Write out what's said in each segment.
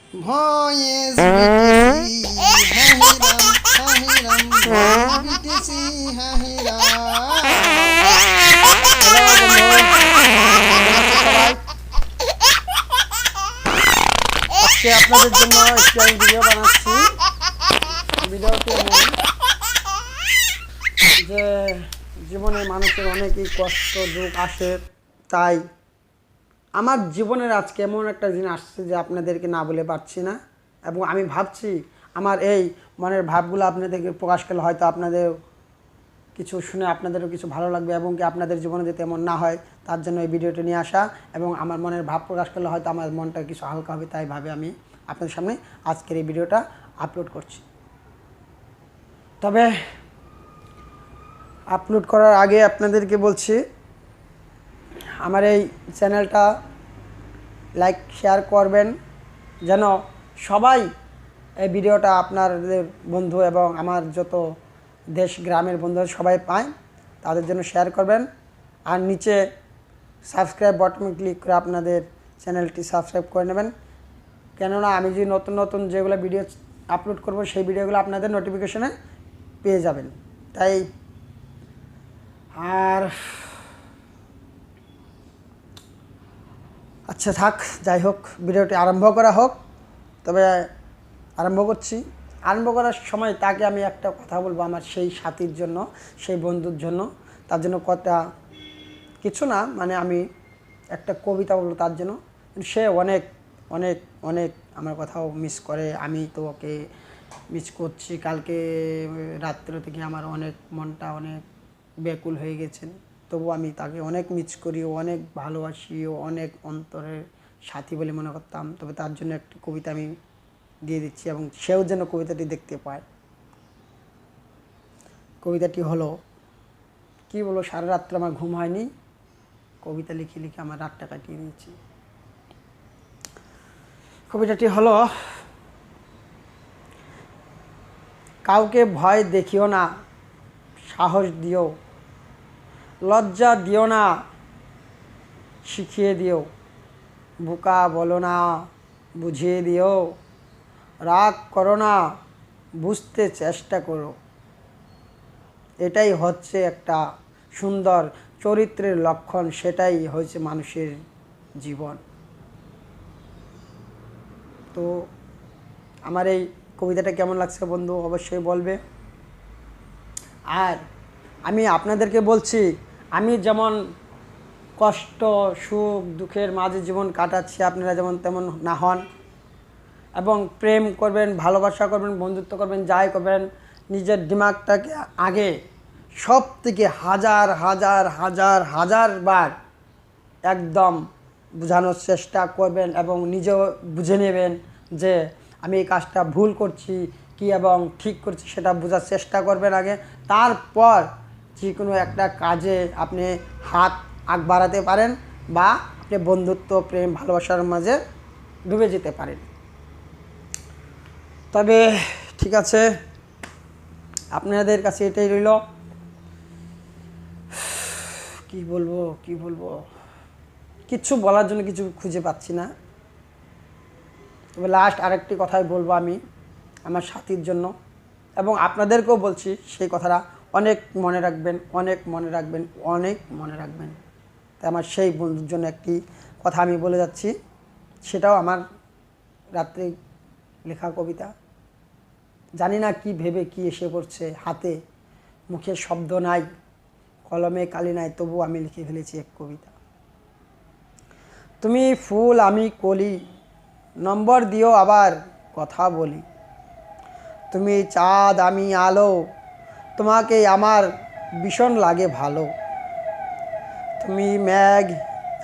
Voice BTC হাহিরাম হাহিরাম voice BTC হাহিরাম। আজকে আপনাদের জন্য একটি আমি ভিডিও বানাচ্ছি। ভিডিওটি এমন যে জীবনে মানুষের অনেকই কষ্ট দুঃখ আসে, তাই আমার জীবনের আজকে এমন একটা দিন আসছে যে আপনাদেরকে না বলে পারছি না, এবং আমি ভাবছি আমার এই মনের ভাবগুলো আপনাদেরকে প্রকাশ করলে হয়তো আপনাদের কিছু শুনে আপনাদেরও কিছু ভালো লাগবে, এবং কি আপনাদের জীবনে যাতে এমন না হয় তার জন্য এই ভিডিওটি নিয়ে আসা, এবং আমার মনের ভাব প্রকাশ করলে হয়তো আমার মনটা কিছু হালকা হবে, তাই ভাবে আমি আপনাদের সামনে আজকের এই ভিডিওটা আপলোড করছি। তবে আপলোড করার আগে আপনাদেরকে বলছি, আমার এই চ্যানেলটা লাইক শেয়ার করবেন যেন সবাই এই ভিডিওটা আপনাদের বন্ধু এবং আমার যত দেশ গ্রামের বন্ধু সবাই পায়, তাদের জন্য শেয়ার করবেন। আর নিচে সাবস্ক্রাইব বাটনে ক্লিক করে আপনাদের চ্যানেলটি সাবস্ক্রাইব করে নেবেন, কেননা আমি যে নতুন নতুন যেগুলো ভিডিও আপলোড করব সেই ভিডিওগুলো আপনাদের নোটিফিকেশনে পেয়ে যাবেন। তাই আর আচ্ছা থাক, যাই হোক, ভিডিওটি আরম্ভ করা হোক। তবে আরম্ভ করছি। আরম্ভ করার সময় তাকে আমি একটা কথা বলবো আমার সেই সাথীর জন্য, সেই বন্ধুর জন্য, তার জন্য কথা কিছু না, মানে আমি একটা কবিতা বলবো তার জন্য। সে অনেক অনেক অনেক আমার কথাও মিস করে, আমি তো ওকে মিস করছি। কালকে রাত্র থেকে আমার অনেক মনটা অনেক ব্যাকুল হয়ে গেছেন, তবু আমি তাকে অনেক মিস করি, ও অনেক ভালোবাসি, ও অনেক অন্তরের সাথী বলে মনে করতাম। তবে তার জন্য একটি কবিতা আমি দিয়ে দিচ্ছি, এবং সেও যেন কবিতাটি দেখতে পায়। কবিতাটি হলো, কি বলো, সারা রাত্রে আমার ঘুম হয়নি, কবিতা লিখে লিখে আমার রাতটা কাটিয়ে দিয়েছি। কবিতাটি হলো, কাউকে ভয় দেখিও না, সাহস দিও, লজ্জা দিও না, শিখিয়ে দিও, বোকা বলো না, বুঝিয়ে দিও, রাগ করো না, বুঝতে চেষ্টা করো। এটাই হচ্ছে একটা সুন্দর চরিত্রের লক্ষণ, সেটাই হয়েছে মানুষের জীবন। তো আমার এই কবিতাটা কেমন লাগছে বন্ধু অবশ্যই বলবে। আর আমি আপনাদেরকে বলছি, আমি যেমন কষ্ট সুখ দুঃখের মাঝে জীবন কাটাচ্ছি, আপনারা যেমন তেমন না হন, এবং প্রেম করবেন, ভালোবাসা করবেন, বন্ধুত্ব করবেন, যাই করবেন, নিজের দিমাগটাকে আগে সব থেকে হাজার হাজার হাজার হাজার বার একদম বোঝানোর চেষ্টা করবেন, এবং নিজেও বুঝে নেবেন যে আমি এই কাজটা ভুল করছি কি এবং ঠিক করছি, সেটা বোঝার চেষ্টা করবেন আগে। তারপর যে কোনো একটা কাজে আপনি হাত আগ বাড়াতে পারেন, বা আপনি বন্ধুত্ব প্রেম ভালোবাসার মাঝে ডুবে যেতে পারেন। তবে ঠিক আছে, আপনাদের কাছে এটাই রইল। কি বলবো কি বলবো, কিচ্ছু বলার জন্য কিছু খুঁজে পাচ্ছি না। তবে লাস্ট আরেকটি কথাই বলবো আমি আমার সাথীর জন্য, এবং আপনাদেরকেও বলছি সেই কথাটা অনেক মনে রাখবেন, অনেক মনে রাখবেন, অনেক মনে রাখবেন। তাই আমার সেই বন্ধুর জন্য একটি কথা আমি বলে যাচ্ছি, সেটাও আমার রাত্রে লেখা কবিতা। জানি না কি ভেবে কি এসে পড়ছে হাতে, মুখে শব্দ নাই, কলমে কালি নাই, তবু আমি লিখে ফেলেছি এক কবিতা। তুমি ফুল আমি কলি, নম্বর দিও আবার কথা বলি। তুমি চাঁদ আমি আলো, তোমাকে আমার ভীষণ লাগে ভালো। তুমি মেঘ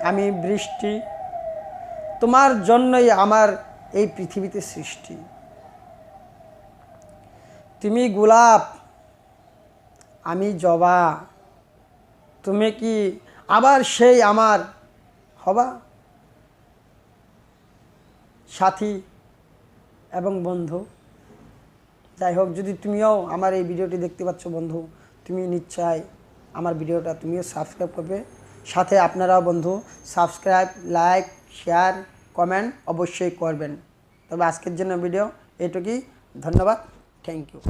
আমি বৃষ্টি, তোমার জন্যই আমার এই পৃথিবীতে সৃষ্টি। তুমি গোলাপ আমি জবা, তুমি কি আবার সেই আমার হবা সাথী এবং বন্ধু। যাই হোক, যদি তুমিও আমার এই ভিডিওটি দেখতে পাচ্ছ বন্ধু, তুমি নিশ্চয় আমার ভিডিওটা তুমিও সাবস্ক্রাইব করবে, সাথে আপনারাও বন্ধু সাবস্ক্রাইব লাইক শেয়ার কমেন্ট অবশ্যই করবেন। তবে আজকের জন্য ভিডিও এটুকুই। ধন্যবাদ, থ্যাংক ইউ।